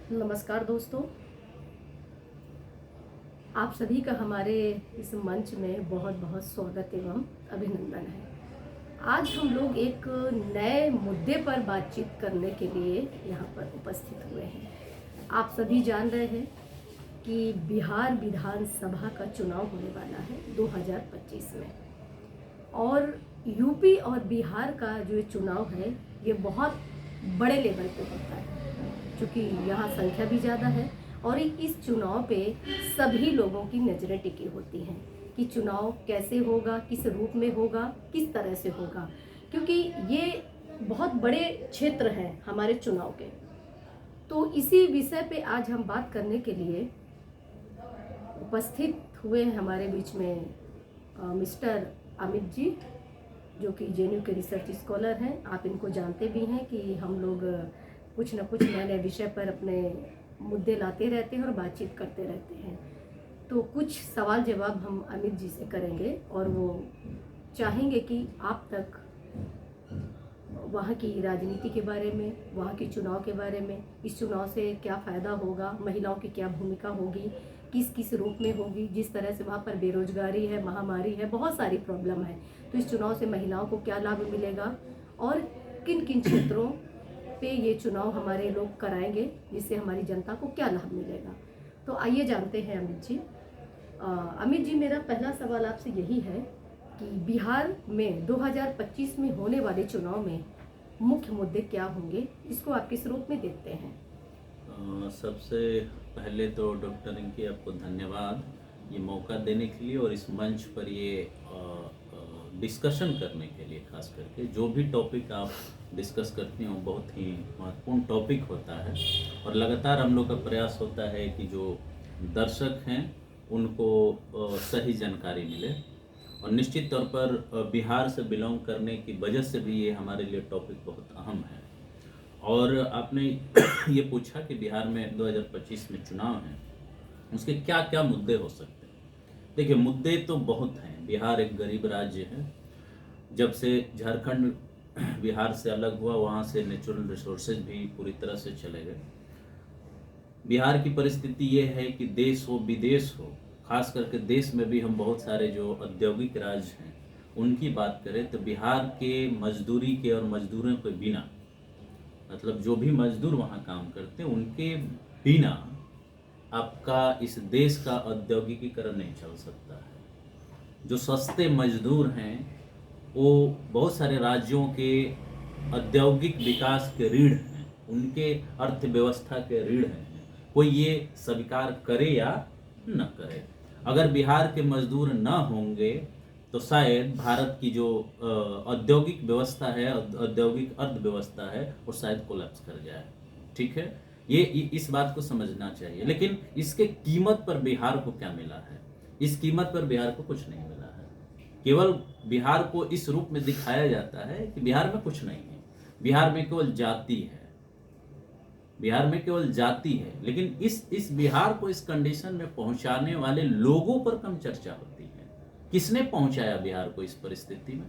नमस्कार दोस्तों, आप सभी का हमारे इस मंच में बहुत बहुत स्वागत एवं अभिनंदन है। आज हम लोग एक नए मुद्दे पर बातचीत करने के लिए यहाँ पर उपस्थित हुए हैं। आप सभी जान रहे हैं कि बिहार विधानसभा का चुनाव होने वाला है 2025 में, और यूपी और बिहार का जो चुनाव है ये बहुत बड़े लेवल पे होता है, क्योंकि यहाँ संख्या भी ज़्यादा है और इस चुनाव पे सभी लोगों की नज़रें टिकी होती हैं कि चुनाव कैसे होगा, किस रूप में होगा, किस तरह से होगा, क्योंकि ये बहुत बड़े क्षेत्र हैं हमारे चुनाव के। तो इसी विषय पे आज हम बात करने के लिए उपस्थित हुए हैं हमारे बीच में मिस्टर अमित जी, जो कि जेएनयू के रिसर्च स्कॉलर हैं। आप इनको जानते भी हैं कि हम लोग कुछ न कुछ नए नए विषय पर अपने मुद्दे लाते रहते हैं और बातचीत करते रहते हैं। तो कुछ सवाल जवाब हम अमित जी से करेंगे और वो चाहेंगे कि आप तक वहाँ की राजनीति के बारे में, वहाँ के चुनाव के बारे में, इस चुनाव से क्या फ़ायदा होगा, महिलाओं की क्या भूमिका होगी, किस किस रूप में होगी, जिस तरह से वहाँ पर बेरोजगारी है, महामारी है, बहुत सारी प्रॉब्लम है। तो इस चुनाव से महिलाओं को क्या लाभ मिलेगा और किन किन क्षेत्रों पे ये चुनाव हमारे लोग कराएंगे जिससे हमारी जनता को क्या लाभ मिलेगा। तो आइए जानते हैं अमित जी। अमित जी, मेरा पहला सवाल आपसे यही है कि बिहार में 2025 में होने वाले चुनाव में मुख्य मुद्दे क्या होंगे, इसको आप किस रूप में देखते हैं? सबसे पहले तो डॉक्टर रिंकी आपको धन्यवाद ये मौका देने के लिए और इस मंच पर ये डिस्कशन करने के लिए। खास करके जो भी टॉपिक आप डिस्कस करती हो बहुत ही महत्वपूर्ण टॉपिक होता है और लगातार हम लोग का प्रयास होता है कि जो दर्शक हैं उनको सही जानकारी मिले। और निश्चित तौर पर बिहार से बिलोंग करने की वजह से भी ये हमारे लिए टॉपिक बहुत अहम है। और आपने ये पूछा कि बिहार में 2025 में चुनाव है, उसके क्या क्या मुद्दे हो सकते हैं। देखिए, मुद्दे तो बहुत हैं। बिहार एक गरीब राज्य है। जब से झारखंड बिहार से अलग हुआ, वहाँ से नेचुरल रिसोर्सेज भी पूरी तरह से चले गए। बिहार की परिस्थिति ये है कि देश हो विदेश हो, खास करके देश में भी हम बहुत सारे जो औद्योगिक राज्य हैं उनकी बात करें तो बिहार के मजदूरी के और मजदूरों के बिना, मतलब जो भी मजदूर वहाँ काम करते हैं उनके बिना आपका इस देश का औद्योगिकीकरण नहीं चल सकता है। जो सस्ते मजदूर हैं वो बहुत सारे राज्यों के औद्योगिक विकास के रीढ़ हैं, उनके अर्थव्यवस्था के रीढ़ हैं। कोई ये स्वीकार करे या न करे, अगर बिहार के मजदूर न होंगे तो शायद भारत की जो औद्योगिक व्यवस्था है, औद्योगिक अर्थव्यवस्था है, वो शायद कोलैप्स कर जाए। ठीक है, ये इस बात को समझना चाहिए। लेकिन इसके कीमत पर बिहार को क्या मिला है? इस कीमत पर बिहार को कुछ नहीं मिला है। केवल बिहार को इस रूप में दिखाया जाता है कि बिहार में कुछ नहीं है, बिहार में केवल जाति है, बिहार में केवल जाति है। लेकिन इस बिहार को इस कंडीशन में पहुंचाने वाले लोगों पर कम चर्चा होती है। किसने पहुंचाया बिहार को इस परिस्थिति में?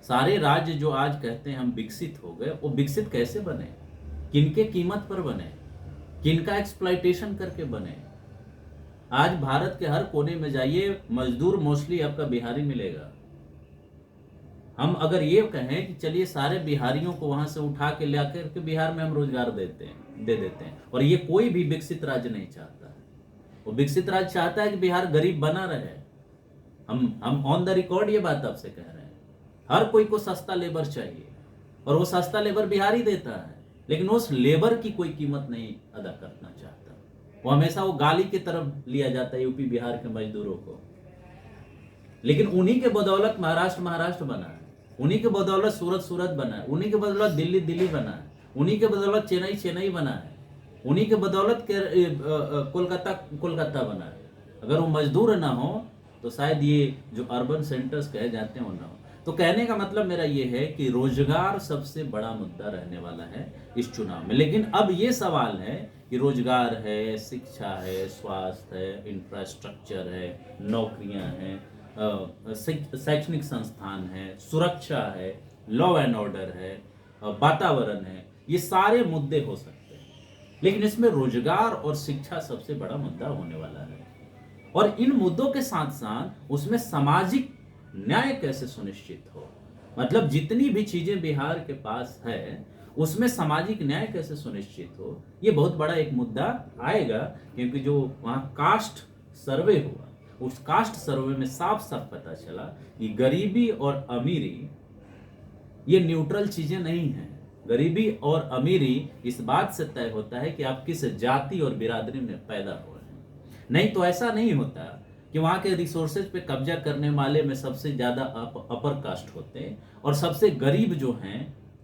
सारे राज्य जो आज कहते हैं हम विकसित हो गए, वो विकसित कैसे बने? किनके कीमत पर बने? किनका एक्सप्लॉइटेशन करके बने? आज भारत के हर कोने में जाइए, मजदूर मोस्टली आपका बिहारी मिलेगा। हम अगर ये कहें कि चलिए सारे बिहारियों को वहां से उठा के ले आकर के बिहार में हम रोजगार दे देते हैं, और ये कोई भी विकसित राज्य नहीं चाहता है। वो विकसित राज्य चाहता है कि बिहार गरीब बना रहे। हम ऑन द रिकॉर्ड ये बात आपसे कह रहे हैं। हर कोई को सस्ता लेबर चाहिए और वो सस्ता लेबर बिहारी देता है, लेकिन उस लेबर की कोई कीमत नहीं अदा करना चाहता। वो हमेशा वो गाली की तरफ लिया जाता है यूपी बिहार के मजदूरों को। लेकिन उन्हीं के बदौलत महाराष्ट्र बना है, उन्हीं के बदौलत सूरत बना है, उन्हीं के बदौलत दिल्ली बना है, उन्हीं के बदौलत चेन्नई बना है, उन्हीं के बदौलत कोलकाता बना है। अगर वो मजदूर ना हो तो शायद ये जो अर्बन सेंटर्स कहे जाते हैं वो ना हो। तो कहने का मतलब मेरा ये है कि रोजगार सबसे बड़ा मुद्दा रहने वाला है इस चुनाव में। लेकिन अब ये सवाल है कि रोजगार है, शिक्षा है, स्वास्थ्य है, इंफ्रास्ट्रक्चर है, नौकरियां हैं, शैक्षणिक संस्थान है, सुरक्षा है, लॉ एंड ऑर्डर है, वातावरण है, ये सारे मुद्दे हो सकते हैं। लेकिन इसमें रोजगार और शिक्षा सबसे बड़ा मुद्दा होने वाला है। और इन मुद्दों के साथ साथ उसमें सामाजिक न्याय कैसे सुनिश्चित हो, मतलब जितनी भी चीजें बिहार के पास है उसमें सामाजिक न्याय कैसे सुनिश्चित हो, ये बहुत बड़ा एक मुद्दा आएगा। क्योंकि जो वहाँ कास्ट सर्वे हुआ, उस कास्ट सर्वे में साफ साफ पता चला कि गरीबी और अमीरी ये न्यूट्रल चीजें नहीं हैं। गरीबी और अमीरी इस बात से तय होता है कि आप किस जाति और बिरादरी में पैदा हुए हैं। नहीं तो ऐसा नहीं होता कि वहां के रिसोर्सेज पे कब्जा करने वाले में सबसे ज्यादा अपर कास्ट होते हैं और सबसे गरीब जो हैं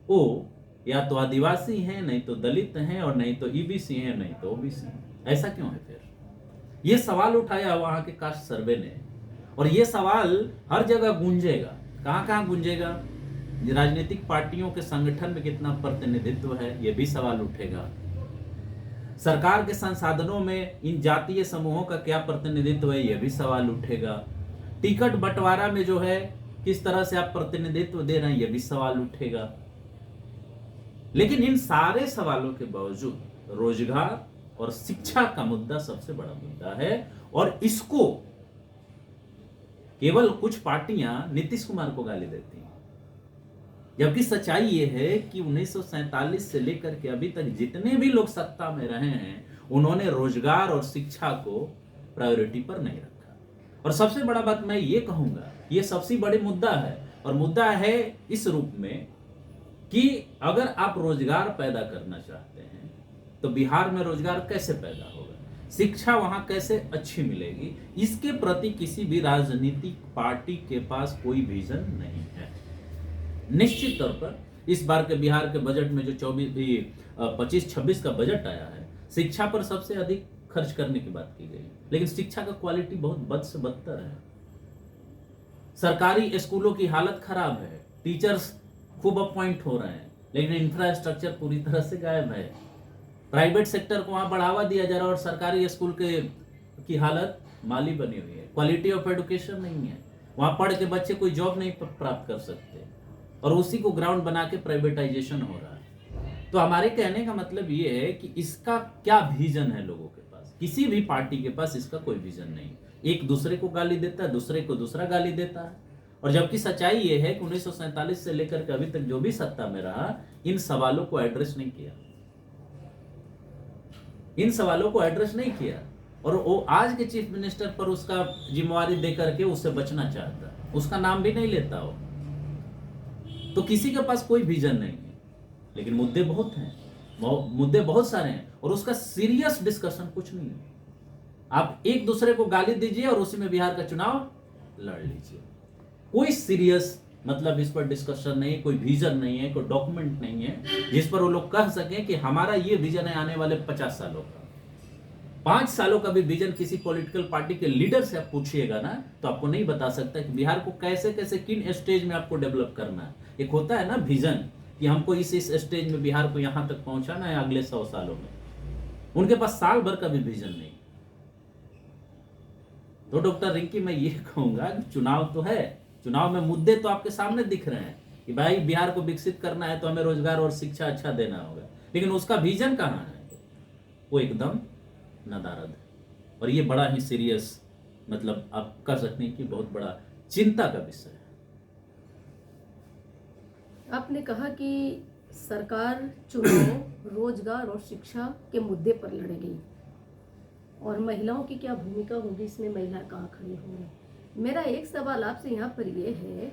वो या तो आदिवासी हैं, नहीं तो दलित हैं, और नहीं तो ईबीसी हैं, नहीं तो ओबीसी हैं। ऐसा क्यों है फिर? ये सवाल उठाया वहां के कास्ट सर्वे ने, और ये सवाल हर जगह गूंजेगा। कहां कहां गूंजेगा? राजनीतिक पार्टियों के संगठन में कितना प्रतिनिधित्व है, ये भी सवाल उठेगा। सरकार के संसाधनों में इन जातीय समूहों का क्या प्रतिनिधित्व है, यह भी सवाल उठेगा। टिकट बंटवारा में जो है किस तरह से आप प्रतिनिधित्व दे रहे हैं, यह भी सवाल उठेगा। लेकिन इन सारे सवालों के बावजूद रोजगार और शिक्षा का मुद्दा सबसे बड़ा मुद्दा है, और इसको केवल कुछ पार्टियां नीतीश कुमार को गाली देती हैं। जबकि सच्चाई यह है कि 1947 से लेकर के अभी तक जितने भी लोग सत्ता में रहे हैं, उन्होंने रोजगार और शिक्षा को प्रायोरिटी पर नहीं रखा। और सबसे बड़ा बात मैं ये कहूंगा, ये सबसे बड़ी मुद्दा है, और मुद्दा है इस रूप में कि अगर आप रोजगार पैदा करना चाहते हैं तो बिहार में रोजगार कैसे पैदा होगा, शिक्षा वहां कैसे अच्छी मिलेगी, इसके प्रति किसी भी राजनीतिक पार्टी के पास कोई विजन नहीं है। निश्चित तौर पर इस बार के बिहार के बजट में जो 25-26 का बजट आया है, शिक्षा पर सबसे अधिक खर्च करने की बात की गई, लेकिन शिक्षा का क्वालिटी बहुत बद से बदतर है। सरकारी स्कूलों की हालत खराब है, टीचर्स खूब अपॉइंट हो रहे हैं, लेकिन इंफ्रास्ट्रक्चर पूरी तरह से गायब है। प्राइवेट सेक्टर को वहां बढ़ावा दिया जा रहा है और सरकारी स्कूल की हालत माली बनी हुई है। क्वालिटी ऑफ एजुकेशन नहीं है, वहां पढ़ के बच्चे कोई जॉब नहीं प्राप्त कर सकते, और उसी को ग्राउंड बना के प्राइवेटाइजेशन हो रहा है। तो हमारे कहने का मतलब ये है कि इसका क्या विजन है लोगों के पास? किसी भी पार्टी के पास इसका कोई विजन नहीं। एक दूसरे को गाली देता है, दूसरे को दूसरा गाली देता है। और जबकि सच्चाई ये है कि 1947 से लेकर के अभी तक जो भी सत्ता में रहा, इन सवालों को एड्रेस नहीं किया, इन सवालों को एड्रेस नहीं किया। और वो आज के चीफ मिनिस्टर पर उसका जिम्मेवारी देकर के उससे बचना चाहता, उसका नाम भी नहीं लेता हो। तो किसी के पास कोई विजन नहीं है, लेकिन मुद्दे बहुत हैं, मुद्दे बहुत सारे हैं, और उसका सीरियस डिस्कशन कुछ नहीं है। आप एक दूसरे को गाली दीजिए और उसी में बिहार का चुनाव लड़ लीजिए। कोई सीरियस मतलब इस पर डिस्कशन नहीं, कोई विजन नहीं है, कोई डॉक्यूमेंट नहीं है जिस पर वो लोग कह सकें कि हमारा ये विजन है आने वाले 50 सालों का। 5 सालों का भी विजन किसी पॉलिटिकल पार्टी के लीडर से आप पूछिएगा ना, तो आपको नहीं बता सकता कि बिहार को कैसे कैसे किन स्टेज में आपको डेवलप करना है। एक होता है ना विजन कि हमको इस स्टेज में बिहार को यहां तक पहुंचाना है अगले 100 सालों में। उनके पास साल भर का भी विजन नहीं। तो डॉक्टर रिंकी, मैं ये कहूंगा कि चुनाव तो है, चुनाव में मुद्दे तो आपके सामने दिख रहे हैं कि भाई बिहार को विकसित करना है तो हमें रोजगार और शिक्षा अच्छा देना होगा, लेकिन उसका विजन कहाँ है? वो एकदम नदारद है। और ये बड़ा ही सीरियस, मतलब आप कह सकते हैं कि बहुत बड़ा चिंता का विषय है। आपने कहा कि सरकार चुनाव, रोजगार और शिक्षा के मुद्दे पर लड़ेगी, और महिलाओं की क्या भूमिका होगी इसमें, महिला कहाँ खड़ी होंगी। मेरा एक सवाल आपसे यहाँ पर यह है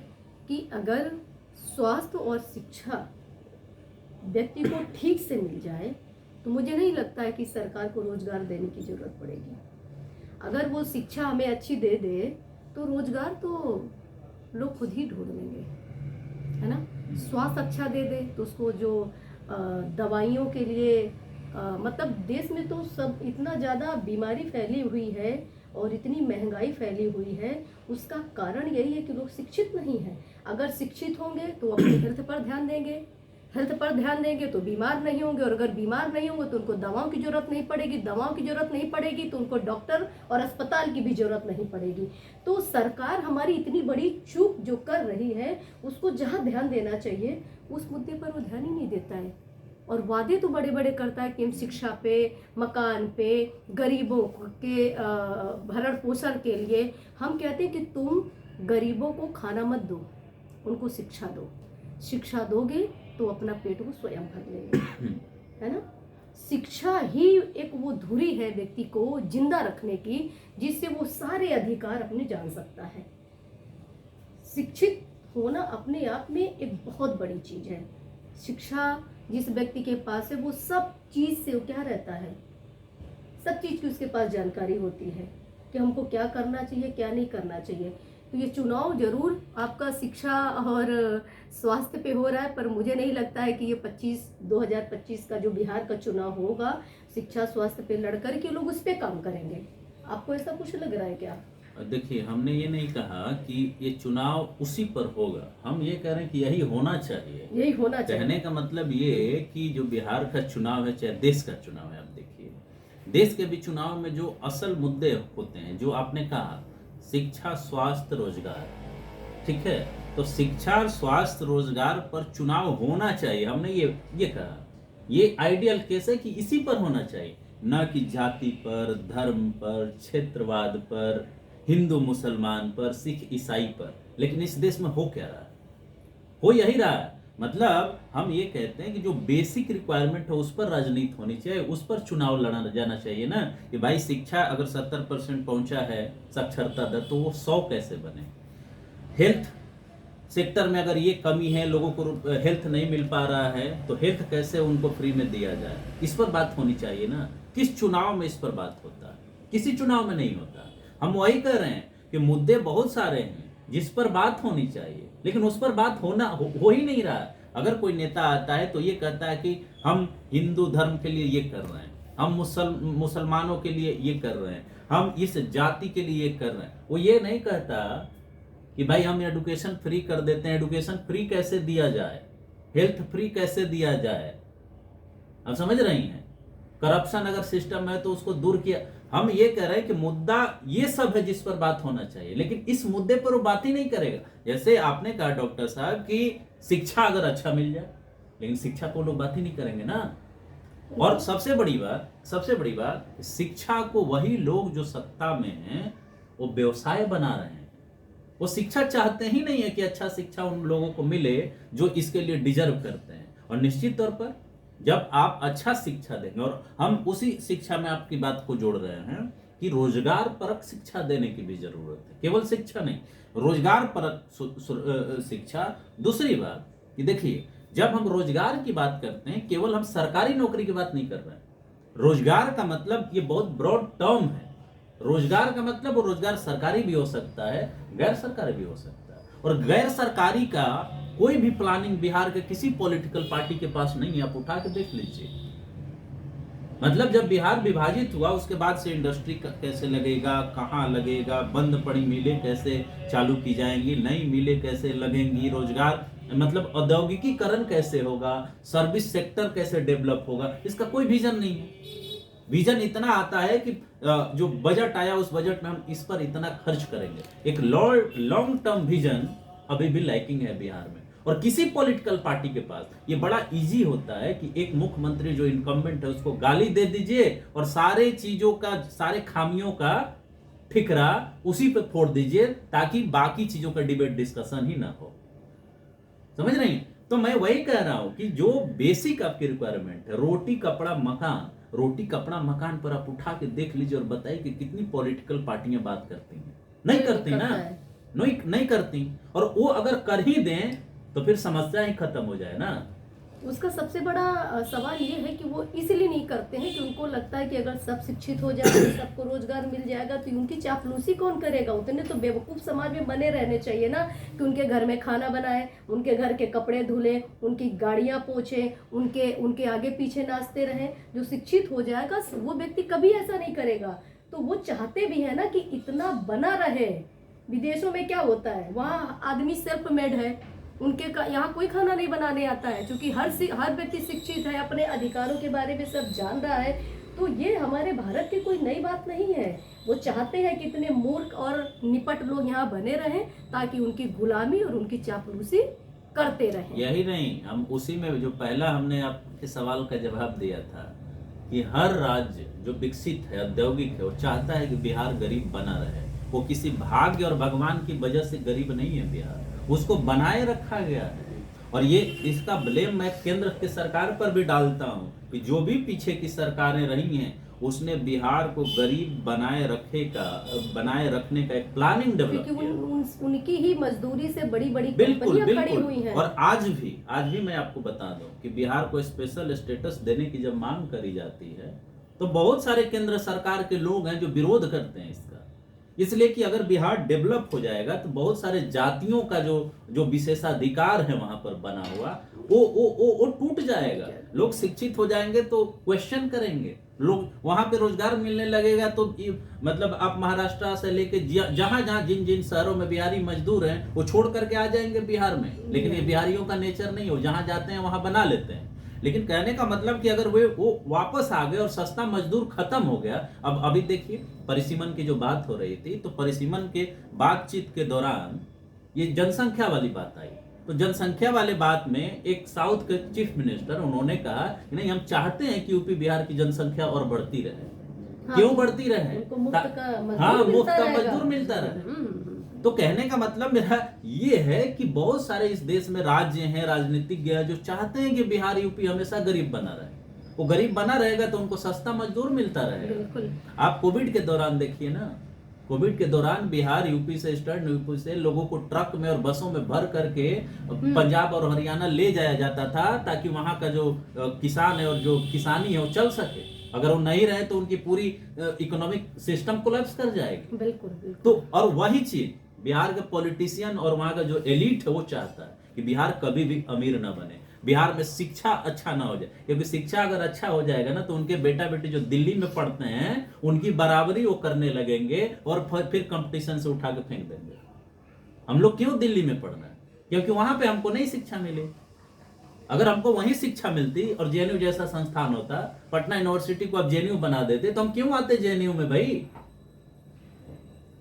कि अगर स्वास्थ्य और शिक्षा व्यक्ति को ठीक से मिल जाए तो मुझे नहीं लगता है कि सरकार को रोजगार देने की जरूरत पड़ेगी। अगर वो शिक्षा हमें अच्छी दे दे तो रोजगार तो लोग खुद ही ढूंढ लेंगे, है ना। स्वास्थ्य अच्छा दे दे तो उसको जो दवाइयों के लिए मतलब देश में तो सब इतना ज़्यादा बीमारी फैली हुई है और इतनी महंगाई फैली हुई है, उसका कारण यही है कि लोग शिक्षित नहीं हैं। अगर शिक्षित होंगे तो अपने हेल्थ पर ध्यान देंगे, हेल्थ पर ध्यान देंगे तो बीमार नहीं होंगे, और अगर बीमार नहीं होंगे तो उनको दवाओं की जरूरत नहीं पड़ेगी, दवाओं की जरूरत नहीं पड़ेगी तो उनको डॉक्टर और अस्पताल की भी जरूरत नहीं पड़ेगी। तो सरकार हमारी इतनी बड़ी चूक जो कर रही है, उसको जहाँ ध्यान देना चाहिए उस मुद्दे पर वो ध्यान ही नहीं देता है। और वादे तो बड़े बड़े करता है कि हम शिक्षा पे, मकान पे, गरीबों के भरण पोषण के लिए हम कहते हैं कि तुम गरीबों को खाना मत दो, उनको शिक्षा दो। शिक्षा दोगे तो अपना पेट वो स्वयं भर लेंगे, है ना। शिक्षा ही एक वो धुरी है व्यक्ति को जिंदा रखने की, जिससे वो सारे अधिकार अपने जान सकता है। शिक्षित होना अपने आप में एक बहुत बड़ी चीज है। शिक्षा जिस व्यक्ति के पास है वो सब चीज से वो क्या रहता है, सब चीज की उसके पास जानकारी होती है कि हमको क्या करना चाहिए, क्या नहीं करना चाहिए। तो ये चुनाव जरूर आपका शिक्षा और स्वास्थ्य पे हो रहा है, पर मुझे नहीं लगता है कि ये 2025 का जो बिहार का चुनाव होगा शिक्षा स्वास्थ्य पे लड़कर के लोग उस पर काम करेंगे। आपको ऐसा कुछ लग रहा है क्या? देखिए, हमने ये नहीं कहा कि ये चुनाव उसी पर होगा, हम ये कह रहे हैं कि यही होना चाहिए। यही होना चाहिए। कहने का मतलब ये कि जो बिहार का चुनाव है, चाहे देश का चुनाव है, आप देखिए देश के भी चुनाव में जो असल मुद्दे होते हैं, जो आपने कहा शिक्षा, स्वास्थ्य, रोजगार, ठीक है, तो शिक्षा, स्वास्थ्य, रोजगार पर चुनाव होना चाहिए। हमने ये कहा, ये आइडियल केस है कि इसी पर होना चाहिए, न कि जाति पर, धर्म पर, क्षेत्रवाद पर, हिंदू मुसलमान पर, सिख ईसाई पर। लेकिन इस देश में हो क्या रहा है? हो यही रहा है। मतलब हम ये कहते हैं कि जो बेसिक रिक्वायरमेंट है उस पर राजनीति होनी चाहिए, उस पर चुनाव लड़ा जाना चाहिए ना, कि भाई शिक्षा अगर 70% पहुंचा है साक्षरता दर, तो वो 100 कैसे बने। हेल्थ सेक्टर में अगर ये कमी है, लोगों को हेल्थ नहीं मिल पा रहा है, तो हेल्थ कैसे उनको फ्री में दिया जाए, इस पर बात होनी चाहिए ना। किस चुनाव में इस पर बात होता है? किसी चुनाव में नहीं होता। हम वही कह रहे हैं कि मुद्दे बहुत सारे हैं जिस पर बात होनी चाहिए, लेकिन उस पर बात हो ही नहीं रहा है। अगर कोई नेता आता है तो ये कहता है कि हम हिंदू धर्म के लिए ये कर रहे हैं, हम मुसलमानों के लिए ये कर रहे हैं, हम इस जाति के लिए ये कर रहे हैं। वो ये नहीं कहता कि भाई हम एजुकेशन फ्री कर देते हैं। एजुकेशन फ्री कैसे दिया जाए, हेल्थ फ्री कैसे दिया जाए, आप समझ रही हैं? करप्शन अगर सिस्टम है तो उसको दूर किया। हम ये कह रहे हैं कि मुद्दा ये सब है जिस पर बात होना चाहिए, लेकिन इस मुद्दे पर वो बात ही नहीं करेगा। जैसे आपने कहा डॉक्टर साहब कि शिक्षा अगर अच्छा मिल जाए, लेकिन शिक्षा को लोग बात ही नहीं करेंगे ना। और सबसे बड़ी बात शिक्षा को वही लोग जो सत्ता में हैं वो व्यवसाय बना रहे हैं। वो शिक्षा चाहते ही नहीं है कि अच्छा शिक्षा उन लोगों को मिले जो इसके लिए डिजर्व करते हैं। और निश्चित तौर पर जब आप अच्छा शिक्षा देंगे, और हम उसी शिक्षा में आपकी बात को जोड़ रहे हैं कि रोजगार परक शिक्षा देने की भी जरूरत है, केवल शिक्षा नहीं, रोजगार परक शिक्षा। दूसरी बात कि देखिए, जब हम रोजगार की बात करते हैं, केवल हम सरकारी नौकरी की बात नहीं कर रहे हैं। रोजगार का मतलब ये बहुत ब्रॉड टर्म है। रोजगार का मतलब वो रोजगार सरकारी भी हो सकता है, गैर सरकारी भी हो सकता है। और गैर सरकारी का कोई भी प्लानिंग बिहार के किसी पॉलिटिकल पार्टी के पास नहीं है, आप उठा के देख लीजिए। मतलब जब बिहार विभाजित हुआ उसके बाद से इंडस्ट्री कैसे लगेगा, कहाँ लगेगा, बंद पड़ी मिलें कैसे चालू की जाएंगी, नई मिलें कैसे लगेंगी, रोजगार मतलब औद्योगिकीकरण कैसे होगा, सर्विस सेक्टर कैसे डेवलप होगा, इसका कोई विजन नहीं है। विजन इतना आता है कि जो बजट आया उस बजट में हम इस पर इतना खर्च करेंगे। एक लॉन्ग टर्म विजन अभी भी लैकिंग है बिहार में। और किसी पॉलिटिकल पार्टी के पास ये बड़ा इजी होता है कि एक मुख्यमंत्री जो इनकम्बेंट है उसको गाली दे दीजिए और सारे चीजों का, सारे खामियों का ठिकरा उसी पे फोड़ दीजिए, ताकि बाकी चीजों का डिबेट डिस्कशन ही ना हो। समझ रही हैं? तो मैं वही कह रहा हूं कि जो बेसिक आपकी रिक्वायरमेंट है, रोटी कपड़ा मकान, रोटी कपड़ा मकान पर आप उठा के देख लीजिए और बताइए कि कितनी पॉलिटिकल पार्टियां बात करती हैं। नहीं करती ना, नहीं करती। और वो अगर कर ही दें तो फिर समस्या ही खत्म हो जाए ना। उसका सबसे बड़ा सवाल ये है कि वो इसलिए नहीं करते हैं कि उनको लगता है कि अगर सब शिक्षित हो जाए, सबको रोजगार मिल जाएगा, तो उनकी चापलूसी कौन करेगा। उतने तो बेवकूफ़ समाज में बने रहने चाहिए ना कि उनके घर में खाना बनाए, उनके घर के कपड़े धुले, उनकी गाड़ियां पोछे, उनके आगे पीछे नाचते रहें। जो शिक्षित हो जाएगा वो व्यक्ति कभी ऐसा नहीं करेगा। तो वो चाहते भी है ना कि इतना बना रहे। विदेशों में क्या होता है, वहाँ आदमी सेल्फ मेड है, उनके यहाँ कोई खाना नहीं बनाने आता है, क्योंकि हर व्यक्ति शिक्षित है, अपने अधिकारों के बारे में सब जान रहा है। तो ये हमारे भारत की कोई नई बात नहीं है। वो चाहते हैं कि इतने मूर्ख और निपट लोग यहाँ बने रहें ताकि उनकी गुलामी और उनकी चापलूसी करते रहें। यही नहीं, हम उसी में जो पहला हमने आपके सवाल का जवाब दिया था कि हर राज्य जो विकसित है, औद्योगिक है, वो चाहता है कि बिहार गरीब बना रहे। वो किसी भाग्य और भगवान की वजह से गरीब नहीं है बिहार, उसको बनाए रखा गया है। और ये इसका ब्लेम मैं केंद्र की सरकार पर भी डालता हूँ कि जो भी पीछे की सरकारें रही हैं उसने बिहार को गरीब बनाए रखने का एक प्लानिंग डेवलप क्योंकि किया। उनकी ही मजदूरी से बड़ी बड़ी बिल्कुल कंपनियां खड़ी बिल्कुल। हुई हैं। और आज भी मैं आपको बता दूं कि बिहार को स्पेशल स्टेटस देने की जब मांग करी जाती है तो बहुत सारे केंद्र सरकार के लोग हैं जो विरोध करते हैं इसका, इसलिए कि अगर बिहार डेवलप हो जाएगा तो बहुत सारे जातियों का जो जो विशेषाधिकार है वहां पर बना हुआ वो टूट जाएगा। लोग शिक्षित हो जाएंगे तो क्वेश्चन करेंगे, लोग वहां पे रोजगार मिलने लगेगा तो मतलब आप महाराष्ट्र से लेके जहां जहां जिन जिन शहरों में बिहारी मजदूर हैं वो छोड़ करके आ जाएंगे बिहार में। लेकिन ये बिहारियों का नेचर नहीं हो, जहां जाते हैं वहां बना लेते हैं। लेकिन कहने का मतलब कि अगर वो वापस आ गए और सस्ता मजदूर खत्म हो गया। अब अभी देखिए परिसीमन की जो बात हो रही थी, तो परिसीमन के बातचीत के दौरान ये जनसंख्या वाली बात आई। तो जनसंख्या वाले बात में एक साउथ के चीफ मिनिस्टर उन्होंने कहा कि नहीं, हम चाहते हैं कि यूपी बिहार की जनसंख्या और बढ़ती रहे। हाँ, क्यों बढ़ती रहे? उनको मुफ्त का हाँ, मजदूर मुफ्त का रहेगा। मजदूर मिलता रहे। तो कहने का मतलब मेरा ये है कि बहुत सारे इस देश में राज्य हैं, राजनीतिज्ञ हैं जो चाहते हैं कि बिहार यूपी हमेशा गरीब बना रहे। वो गरीब बना रहेगा तो उनको सस्ता मजदूर मिलता रहेगा। बिल्कुल। आप कोविड के दौरान देखिए ना, कोविड के दौरान बिहार यूपी से ईस्टर्न यूपी से लोगों को ट्रक में और बसों में भर करके पंजाब और हरियाणा ले जाया जाता था ताकि वहां का जो किसान है और जो किसानी है वो चल सके। अगर वो नहीं रहे तो उनकी पूरी इकोनॉमिक सिस्टम कोलैप्स कर जाएगी। बिल्कुल बिल्कुल। तो और वही चीज बिहार के पॉलिटिशियन और वहां का जो एलिट है वो चाहता है कि बिहार कभी भी अमीर ना बने, बिहार में शिक्षा अच्छा ना हो जाए। क्योंकि शिक्षा अगर अच्छा हो जाएगा ना तो उनके बेटा बेटी जो दिल्ली में पढ़ते हैं उनकी बराबरी वो करने लगेंगे और फिर कंपटीशन से उठा के फेंक देंगे। हम लोग क्यों दिल्ली में पढ़ना है? क्योंकि वहां पे हमको नहीं शिक्षा मिली। अगर हमको वहीं शिक्षा मिलती और जेएनयू जैसा संस्थान होता, पटना यूनिवर्सिटी को अब जेएनयू बना देते, तो हम क्यों आते जेएनयू में भाई?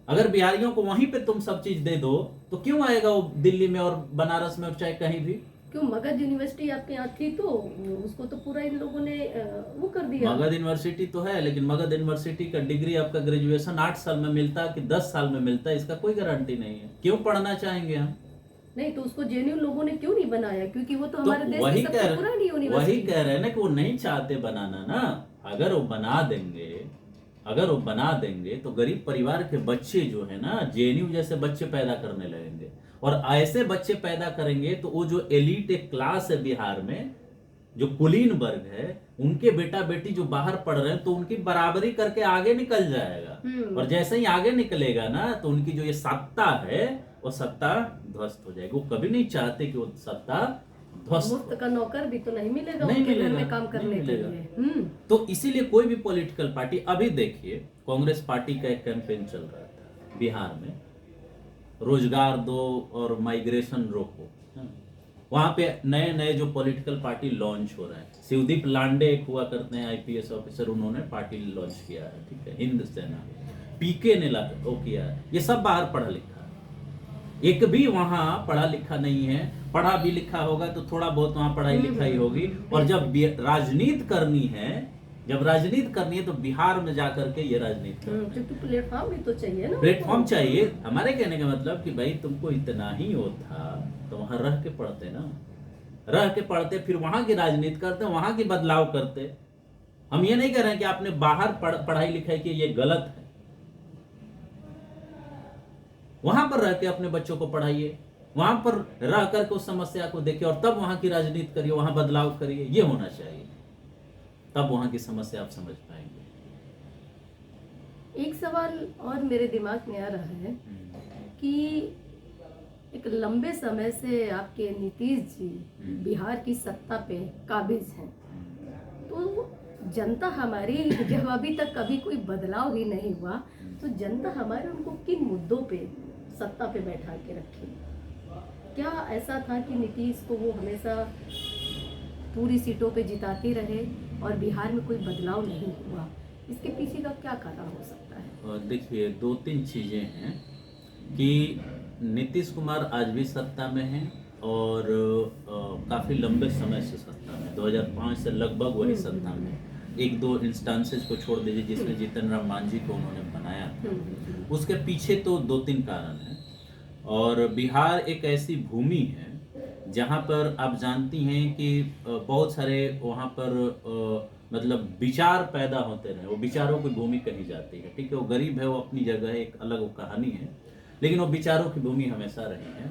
अगर बिहारियों को वहीं पे तुम सब चीज दे दो तो क्यों आएगा वो दिल्ली में और बनारस में और चाहे कहीं भी? क्यों, मगध यूनिवर्सिटी आपके यहाँ थी तो उसको तो पूरा इन लोगों ने वो कर दिया। मगध यूनिवर्सिटी तो है, लेकिन मगध यूनिवर्सिटी का डिग्री आपका ग्रेजुएशन 8 साल में मिलता है कि 10 साल में मिलता है, इसका कोई गारंटी नहीं है। क्यों पढ़ना चाहेंगे हम? नहीं तो उसको जेएनयू लोगों ने क्यों नहीं बनाया? क्योंकि वो तो हमारे देश की सबसे पुरानी वही यूनिवर्सिटी। कह रहे हैं ना कि वो नहीं चाहते बनाना ना। अगर वो बना देंगे तो गरीब परिवार के बच्चे जो है ना जेएनयू जैसे बच्चे पैदा करने लगेंगे। और ऐसे बच्चे पैदा करेंगे तो वो जो एलिट एक क्लास है बिहार में, जो कुलीन वर्ग है, उनके बेटा बेटी जो बाहर पढ़ रहे हैं तो उनकी बराबरी करके आगे निकल जाएगा। और जैसे ही आगे निकलेगा ना तो उनकी जो ये सत्ता है वो सत्ता ध्वस्त हो जाएगी। वो कभी नहीं चाहते कि वो सत्ता ध्वस्त। मुफ्त का नौकर भी तो नहीं मिलेगा नहीं उनके घर मिलेगा, में काम नहीं करने के मिलेगा। लिए। तो इसीलिए कोई भी पॉलिटिकल पार्टी, अभी देखिए कांग्रेस पार्टी का एक कैंपेन चल रहा था बिहार में, रोजगार दो और माइग्रेशन रोको। वहां पे नए नए जो पॉलिटिकल पार्टी लॉन्च हो रहे हैं। शिवदीप लांडे एक हुआ करते हैं आईपीएस ऑफिसर, उन्होंने पार्टी लॉन्च किया है, ठीक है, हिंद सेना। पीके ने वो किया है। ये सब बाहर पढ़ा लिखा है, एक भी वहां पढ़ा लिखा नहीं है। पढ़ा भी लिखा होगा तो थोड़ा बहुत वहां पढ़ाई लिखाई होगी। और जब राजनीति करनी है तो बिहार में जाकर के ये राजनीति करनी है। क्योंकि प्लेटफॉर्म भी तो चाहिए ना। प्लेटफॉर्म चाहिए। हमारे कहने का मतलब कि भाई तुमको इतना ही होता तो वहां रह के पढ़ते ना, रह के पढ़ते, फिर वहां की राजनीति करते, वहां की बदलाव करते। हम ये नहीं कह रहे हैं कि आपने बाहर पढ़ाई लिखाई की, ये गलत है। वहां पर रह के अपने बच्चों को पढ़ाइए, वहां पर रह करके उस समस्या को देखिए और तब वहां की राजनीति करिए, वहां बदलाव करिए। ये होना चाहिए, तब वहां की समस्या आप समझ पाएंगे। एक सवाल और मेरे दिमाग में आ रहा है कि एक लंबे समय से आपके नीतीश जी बिहार की सत्ता पे काबिज हैं, तो जनता हमारी, जब अभी तक कभी कोई बदलाव ही नहीं हुआ, तो जनता हमारे उनको किन मुद्दों पे सत्ता पे बैठा के रखी? क्या ऐसा था कि नीतीश को वो हमेशा पूरी सीटों पे जिताते रहे और बिहार में कोई बदलाव नहीं हुआ? इसके पीछे का क्या कारण हो सकता है? देखिए, 2-3 चीजें हैं कि नीतीश कुमार आज भी सत्ता में हैं और काफ़ी लंबे समय से सत्ता में, 2005 से लगभग वही सत्ता में। एक दो इंस्टांसेस को छोड़ दीजिए जिसमें जीतन राम मांझी को उन्होंने बनाया था, उसके पीछे तो 2-3 कारण हैं। और बिहार एक ऐसी भूमि है जहाँ पर आप जानती हैं कि बहुत सारे वहाँ पर मतलब विचार पैदा होते रहे, वो विचारों की भूमि कही जाती है। ठीक है, वो गरीब है, वो अपनी जगह है, एक अलग वो कहानी है, लेकिन वो विचारों की भूमि हमेशा रही है।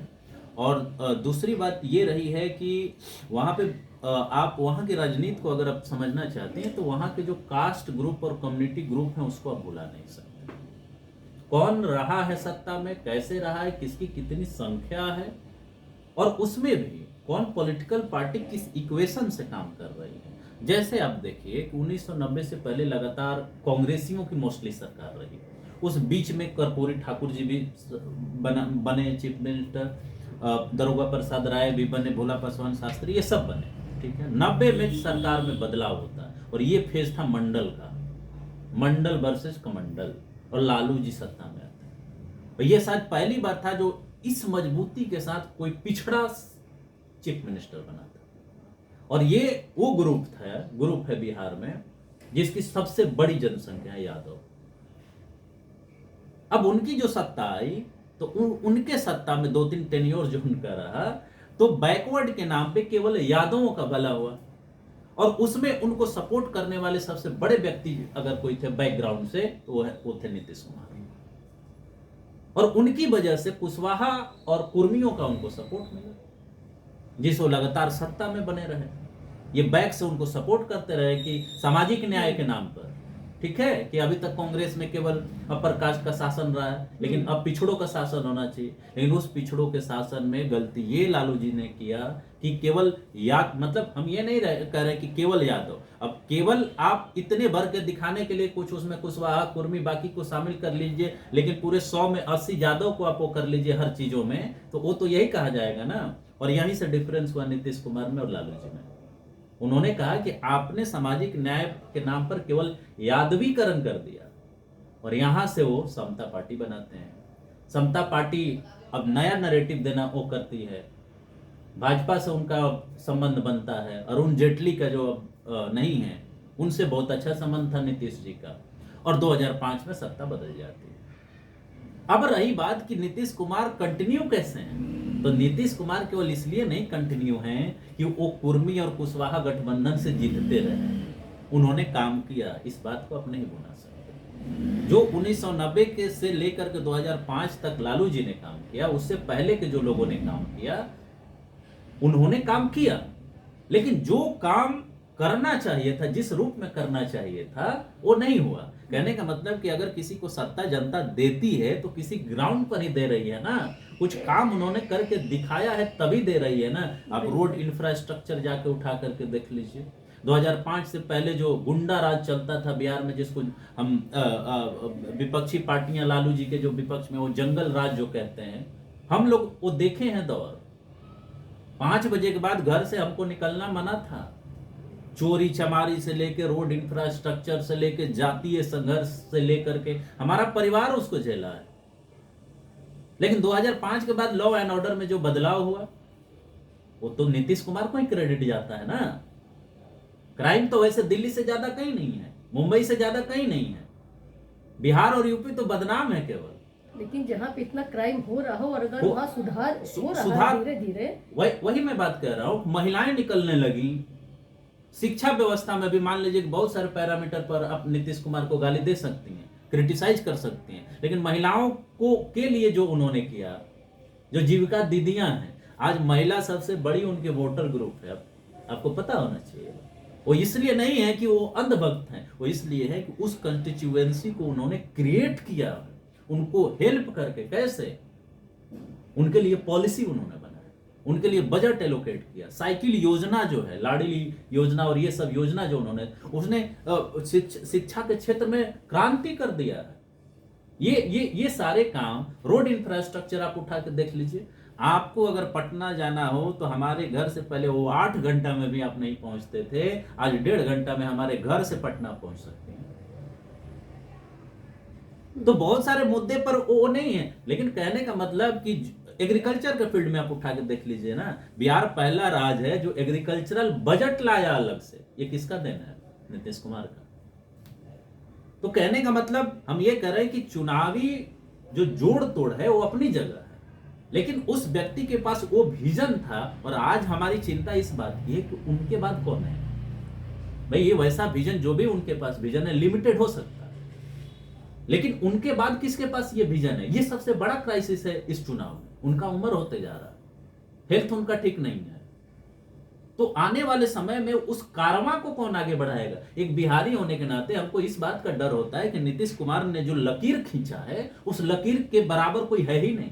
और दूसरी बात ये रही है कि वहाँ पे आप वहाँ की राजनीति को अगर आप समझना चाहते हैं तो वहाँ के जो कास्ट ग्रुप और कम्युनिटी ग्रुप हैं उसको आप भुला नहीं सकते। कौन रहा है सत्ता में, कैसे रहा है, किसकी कितनी संख्या है, और उसमें भी कौन पॉलिटिकल पार्टी किस इक्वेशन से काम कर रही है। जैसे आप देखिए कि 1990 से पहले लगातार कांग्रेसियों की मोस्टली सरकार रही, उस बीच में कर्पूरी ठाकुर जी भी बने चीफ मिनिस्टर, दारोगा प्रसाद राय भी बने, भोला पासवान शास्त्री, ये सब बने। ठीक है, 90 में सरकार में बदलाव होता है और ये फेज था मंडल का, मंडल वर्सेस कमंडल, और लालू जी सत्ता में आते हैं। और ये शायद पहली बार था जो इस मजबूती के साथ कोई पिछड़ा चीफ मिनिस्टर बना था। और ये वो ग्रुप है बिहार में जिसकी सबसे बड़ी जनसंख्या है यादव। अब उनकी जो सत्ता आई तो उनके सत्ता में 2-3 टेन्योर जो उनका रहा तो बैकवर्ड के नाम पे केवल यादवों का भला हुआ, और उसमें उनको सपोर्ट करने वाले सबसे बड़े व्यक्ति अगर कोई थे बैकग्राउंड से तो वो थे नीतीश कुमार। और उनकी वजह से कुशवाहा और कुर्मियों का उनको सपोर्ट मिला, जिस वो लगातार सत्ता में बने रहे। ये बैक से उनको सपोर्ट करते रहे कि सामाजिक न्याय के नाम पर। ठीक है कि अभी तक कांग्रेस में केवल अपर कास्ट का शासन रहा है, लेकिन अब पिछड़ों का शासन होना चाहिए। लेकिन उस पिछड़ों के शासन में गलती ये लालू जी ने किया कि केवल मतलब हम ये नहीं कह रहे कि केवल यादव, अब केवल आप इतने भर के दिखाने के लिए कुछ उसमें कुशवाहा कुर्मी बाकी को शामिल कर लीजिए, लेकिन पूरे 100 में 80 यादव को आप वो कर लीजिए हर चीजों में, तो वो तो यही कहा जाएगा ना। और यहीं से डिफरेंस हुआ नीतीश कुमार में और लालू जी में। उन्होंने कहा कि आपने सामाजिक न्याय के नाम पर केवल यादवीकरण कर दिया, और यहां से वो समता पार्टी बनाते हैं। समता पार्टी अब नया नैरेटिव देना वो करती है, भाजपा से उनका संबंध बनता है, अरुण जेटली का जो नहीं है उनसे बहुत अच्छा संबंध था नीतीश जी का, और 2005 में सत्ता बदल जाती है। अब रही बात कि नीतीश कुमार कंटिन्यू कैसे हैं, तो नीतीश कुमार केवल इसलिए नहीं कंटिन्यू हैं कि वो कुर्मी और कुशवाहा गठबंधन से जीतते रहे, उन्होंने काम किया, इस बात को आप नहीं भूलना सकते। जो 1990 के से लेकर के 2005 तक लालू जी ने काम किया, उससे पहले के जो लोगों ने काम किया उन्होंने काम किया, लेकिन जो काम करना चाहिए था, जिस रूप में करना चाहिए था, वो नहीं हुआ। कहने का मतलब कि अगर किसी को सत्ता जनता देती है तो किसी ग्राउंड पर ही दे रही है ना, कुछ काम उन्होंने करके दिखाया है तभी दे रही है ना। आप रोड इंफ्रास्ट्रक्चर जाके उठा करके देख लीजिए। 2005 से पहले जो गुंडा राज चलता था बिहार में, जिसको हम विपक्षी पार्टियां लालू जी के जो विपक्ष में वो जंगल राज जो कहते हैं, हम लोग वो देखे हैं दौर। 5 बजे के बाद घर से हमको निकलना मना था। चोरी चमारी से लेकर रोड इंफ्रास्ट्रक्चर से लेकर जातीय संघर्ष से लेकर के हमारा परिवार उसको झेला है। लेकिन 2005 के बाद लॉ एंड ऑर्डर में जो बदलाव हुआ वो तो नीतीश कुमार को ही क्रेडिट जाता है ना। क्राइम तो वैसे दिल्ली से ज्यादा कहीं नहीं है, मुंबई से ज्यादा कहीं नहीं है, बिहार और यूपी तो बदनाम है केवल। लेकिन जहाँ पे इतना क्राइम हो रहा हो और अगर वहाँ सुधार हो रहा है धीरे धीरे, वही मैं बात कर रहा हूँ। महिलाएं निकलने लगी, शिक्षा व्यवस्था में भी मान लीजिए कि बहुत सारे पैरामीटर पर आप नीतीश कुमार को गाली दे सकती हैं, क्रिटिसाइज कर सकती हैं, लेकिन महिलाओं को के लिए जो उन्होंने किया, जो जीविका दीदियां हैं, आज महिला सबसे बड़ी उनके वोटर ग्रुप है। आपको पता होना चाहिए। वो इसलिए नहीं है कि वो अंधभक्त हैं, वो इसलिए है कि उस कंस्टिट्यूएंसी को उन्होंने क्रिएट किया, उनको हेल्प करके। कैसे? उनके लिए पॉलिसी उन्होंने बनाया, उनके लिए बजट एलोकेट किया, साइकिल योजना जो है, लाडली योजना और ये सब योजना जो उन्होंने, उसने शिक्षा के क्षेत्र में क्रांति कर दिया है। ये सारे काम, रोड इंफ्रास्ट्रक्चर आप उठा के देख लीजिए। आपको अगर पटना जाना हो तो हमारे घर से पहले वो 8 घंटा में भी आप नहीं पहुंचते थे, आज 1.5 घंटा में हमारे घर से पटना पहुंच सकते हैं। तो बहुत सारे मुद्दे पर वो नहीं है, लेकिन कहने का मतलब कि एग्रीकल्चर के फील्ड में आप उठा के देख लीजिए ना, बिहार पहला राज्य है जो एग्रीकल्चरल बजट लाया अलग से। ये किसका देना है? नीतीश कुमार का। तो कहने का मतलब हम ये कह रहे हैं कि चुनावी जो जोड़ तोड़ है वो अपनी जगह है, लेकिन उस व्यक्ति के पास वो विजन था। और आज हमारी चिंता इस बात की है कि उनके बाद कौन है। भाई ये वैसा विजन, जो भी उनके पास विजन है, लिमिटेड हो सकता है, लेकिन उनके बाद किसके पास ये विजन है? ये सबसे बड़ा क्राइसिस है इस चुनाव में। उनका उम्र होते जा रहा है, हेल्थ उनका ठीक नहीं है, तो आने वाले समय में उस कारवां को कौन आगे बढ़ाएगा? एक बिहारी होने के नाते हमको इस बात का डर होता है कि नीतीश कुमार ने जो लकीर खींचा है, उस लकीर के बराबर कोई है ही नहीं।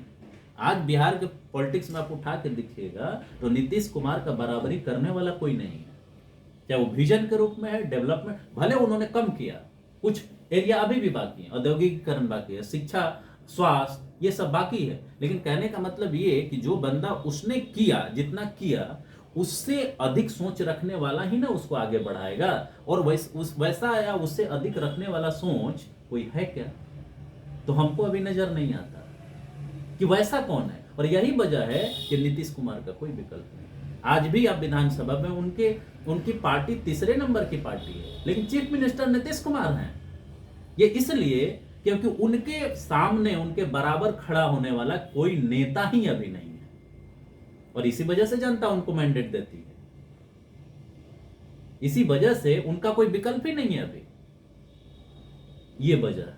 आज बिहार के पॉलिटिक्स में आप उठा के देखिएगा तो नीतीश कुमार का बराबरी करने वाला कोई नहीं है, चाहे वो विजन के रूप में है, डेवलपमेंट। भले उन्होंने कम किया, कुछ एरिया अभी भी बाकी है, औद्योगिकीकरण बाकी है, शिक्षा, स्वास्थ्य, ये सब बाकी है, लेकिन कहने का मतलब ये है कि जो बंदा उसने किया, जितना किया, उससे अधिक सोच रखने वाला ही ना उसको आगे बढ़ाएगा। और वैसा या उससे अधिक रखने वाला सोच कोई है क्या? तो हमको अभी नजर नहीं आता कि वैसा कौन है। और यही वजह है कि नीतीश कुमार का कोई विकल्प नहीं। आज भी आप विधानसभा में उनकी पार्टी तीसरे नंबर की पार्टी है, लेकिन चीफ मिनिस्टर नीतीश कुमार हैं। ये इसलिए क्योंकि उनके सामने उनके बराबर खड़ा होने वाला कोई नेता ही अभी नहीं है, और इसी वजह से जनता उनको मैंडेट देती है। इसी वजह से उनका कोई विकल्प ही नहीं है अभी। ये वजह है।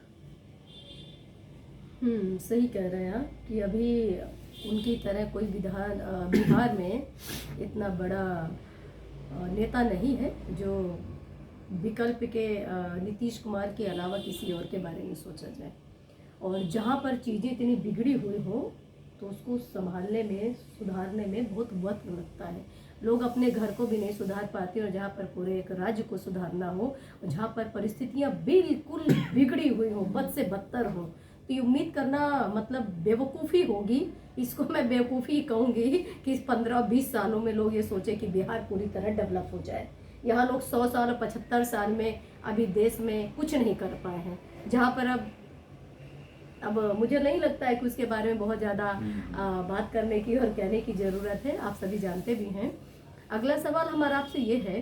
सही कह रहे हैं आप कि अभी उनकी तरह कोई बिहार में इतना बड़ा नेता नहीं है जो विकल्प के नीतीश कुमार के अलावा किसी और के बारे में सोचा जाए। और जहाँ पर चीज़ें इतनी बिगड़ी हुई हो तो उसको संभालने में, सुधारने में बहुत वक्त लगता है। लोग अपने घर को भी नहीं सुधार पाते, और जहाँ पर पूरे एक राज्य को सुधारना हो, और जहाँ पर परिस्थितियाँ बिल्कुल बिगड़ी हुई हो, बद से बदतर हो, तो ये उम्मीद करना मतलब बेवकूफ़ी होगी। इसको मैं बेवकूफ़ी कहूँगी कि 15-20 सालों में लोग ये सोचे कि बिहार पूरी तरह डेवलप हो जाए। यहाँ लोग 100 साल और 75 साल में अभी देश में कुछ नहीं कर पाए हैं, जहाँ पर अब मुझे नहीं लगता है कि उसके बारे में बहुत ज़्यादा बात करने की और कहने की ज़रूरत है, आप सभी जानते भी हैं। अगला सवाल हमारा आपसे ये है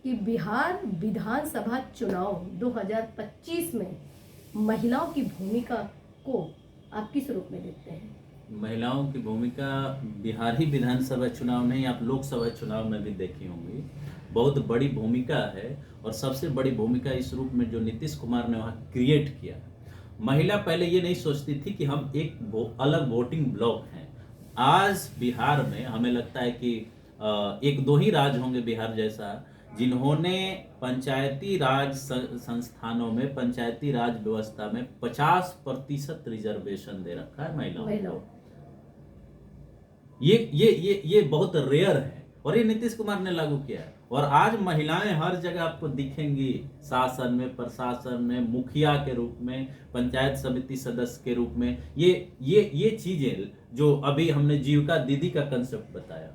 कि बिहार विधानसभा चुनाव 2025 में महिलाओं की भूमिका को आप किस रूप में देखते हैं? महिलाओं की भूमिका बिहारी विधानसभा चुनाव नहीं, आप लोकसभा चुनाव में भी देखी होंगी, बहुत बड़ी भूमिका है। और सबसे बड़ी भूमिका इस रूप में जो नीतीश कुमार ने वहाँ क्रिएट किया। महिला पहले ये नहीं सोचती थी कि हम एक अलग वोटिंग ब्लॉक हैं। आज बिहार में हमें लगता है कि एक दो ही राज्य होंगे बिहार जैसा जिन्होंने पंचायती राज संस्थानों में, पंचायती राज व्यवस्था में 50% रिजर्वेशन दे रखा है महिलाओं को। ये बहुत रेयर है, और ये नीतीश कुमार ने लागू किया है। और आज महिलाएं हर जगह आपको दिखेंगी, शासन में, प्रशासन में, मुखिया के रूप में, पंचायत समिति सदस्य के रूप में। ये चीजें जो अभी हमने जीविका दीदी का कंसेप्ट बताया,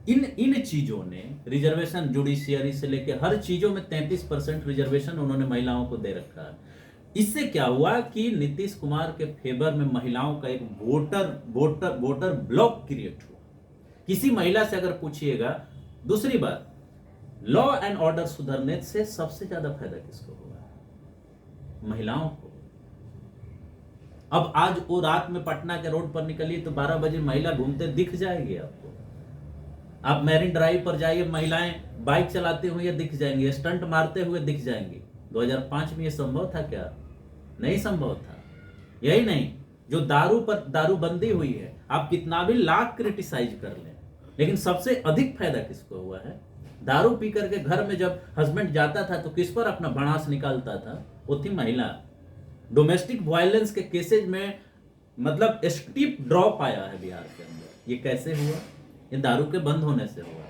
इन चीजों ने रिजर्वेशन, जुडिशियरी से लेके हर चीजों में 33% रिजर्वेशन उन्होंने महिलाओं को दे रखा है। इससे क्या हुआ कि नीतीश कुमार के फेवर में महिलाओं का एक वोटर ब्लॉक क्रिएट हुआ। किसी महिला से अगर पूछिएगा, दूसरी बात, लॉ एंड ऑर्डर सुधरने से सबसे ज्यादा फायदा किसको हुआ? महिलाओं को। अब आज वो रात में पटना के रोड पर निकलिए तो 12 बजे महिला घूमते दिख जाएगी आपको। आप मैरिन ड्राइव पर जाइए, महिलाएं बाइक चलाते हुए दिख जाएंगी, स्टंट मारते हुए दिख जाएंगी। 2005 में ये संभव था क्या? नहीं संभव था। यही नहीं, जो दारूबंदी हुई है, आप कितना भी लाख क्रिटिसाइज कर लें, लेकिन सबसे अधिक फायदा किसको हुआ है? दारू पी करके घर में जब हस्बैंड जाता था तो किस पर अपना भड़ास निकालता था? वो थी महिला। डोमेस्टिक वायलेंस के केसेज में मतलब स्टीप ड्रॉप आया है बिहार के अंदर। ये कैसे हुआ? ये दारू के बंद होने से हुआ।